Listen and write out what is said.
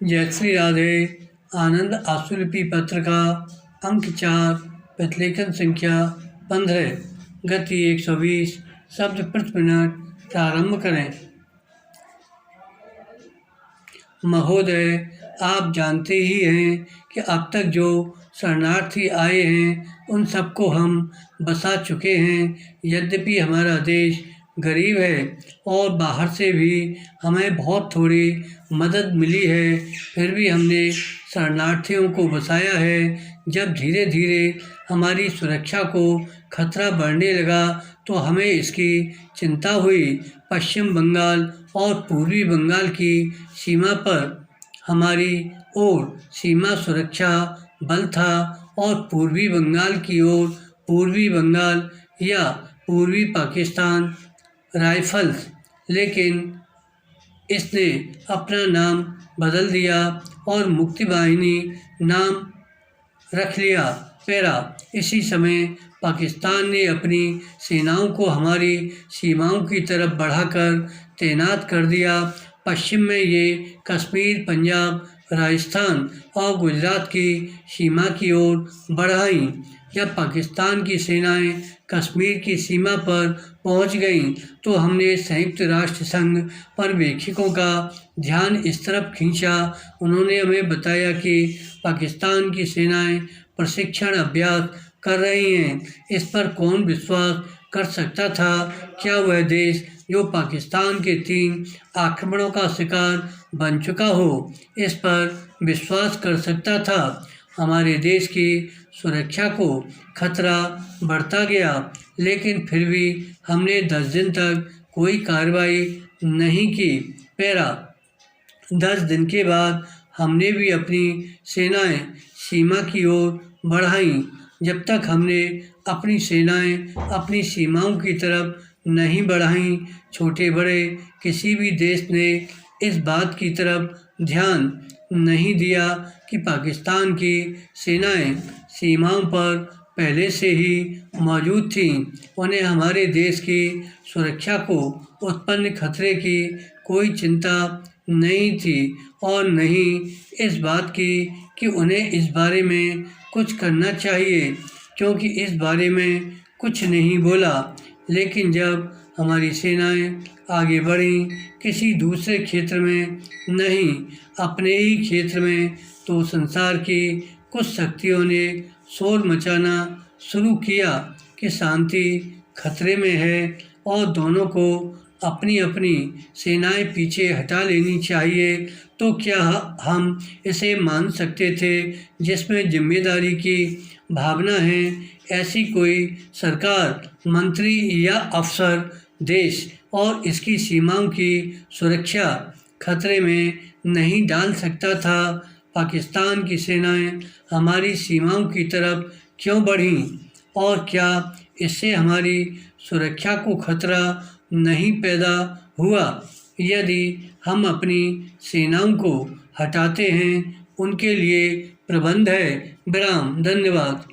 जय श्री राधे। आनंद आशुलिपि पत्र का अंक 4, प्रतिलेखन संख्या 15, गति 120 शब्द प्रति मिनट। प्रारंभ करें। महोदय, आप जानते ही हैं कि अब तक जो शरणार्थी आए हैं उन सबको हम बसा चुके हैं। यद्यपि हमारा देश गरीब है और बाहर से भी हमें बहुत थोड़ी मदद मिली है, फिर भी हमने शरणार्थियों को बसाया है। जब धीरे धीरे हमारी सुरक्षा को खतरा बढ़ने लगा तो हमें इसकी चिंता हुई। पश्चिम बंगाल और पूर्वी बंगाल की सीमा पर हमारी ओर सीमा सुरक्षा बल था और पूर्वी बंगाल की ओर पूर्वी बंगाल या पूर्वी पाकिस्तान राइफल्स, लेकिन इसने अपना नाम बदल दिया और मुक्ति वाहिनी नाम रख लिया। पैरा। इसी समय पाकिस्तान ने अपनी सेनाओं को हमारी सीमाओं की तरफ बढ़ाकर तैनात कर दिया। पश्चिम में ये कश्मीर, पंजाब, राजस्थान और गुजरात की सीमा की ओर बढ़ आईं। जब पाकिस्तान की सेनाएं कश्मीर की सीमा पर पहुंच गईं तो हमने संयुक्त राष्ट्र संघ पर्यवेक्षकों का ध्यान इस तरफ खींचा। उन्होंने हमें बताया कि पाकिस्तान की सेनाएं प्रशिक्षण अभ्यास कर रही हैं। इस पर कौन विश्वास कर सकता था? क्या वह देश जो पाकिस्तान के 3 आक्रमणों का शिकार बन चुका हो, इस पर विश्वास कर सकता था? हमारे देश की सुरक्षा को खतरा बढ़ता गया, लेकिन फिर भी हमने 10 दिन तक कोई कार्रवाई नहीं की। पैरा। 10 दिन के बाद हमने भी अपनी सेनाएं सीमा की ओर बढ़ाईं। जब तक हमने अपनी सेनाएं अपनी सीमाओं की तरफ नहीं बढ़ाईं, छोटे बड़े किसी भी देश ने इस बात की तरफ ध्यान नहीं दिया कि पाकिस्तान की सेनाएं सीमाओं पर पहले से ही मौजूद थीं। उन्हें हमारे देश की सुरक्षा को उत्पन्न खतरे की कोई चिंता नहीं थी और नहीं इस बात की कि उन्हें इस बारे में कुछ करना चाहिए, क्योंकि इस बारे में कुछ नहीं बोला। लेकिन जब हमारी सेनाएं आगे बढ़ीं, किसी दूसरे क्षेत्र में नहीं, अपने ही क्षेत्र में, तो संसार की कुछ शक्तियों ने शोर मचाना शुरू किया कि शांति खतरे में है और दोनों को अपनी अपनी सेनाएं पीछे हटा लेनी चाहिए। तो क्या हम इसे मान सकते थे जिसमें जिम्मेदारी की भावना है? ऐसी कोई सरकार, मंत्री या अफसर देश और इसकी सीमाओं की सुरक्षा खतरे में नहीं डाल सकता था? पाकिस्तान की सेनाएं हमारी सीमाओं की तरफ क्यों बढ़ीं और क्या इससे हमारी सुरक्षा को खतरा नहीं पैदा हुआ? यदि हम अपनी सेनाओं को हटाते हैं, उनके लिए प्रबंध है। विराम। धन्यवाद।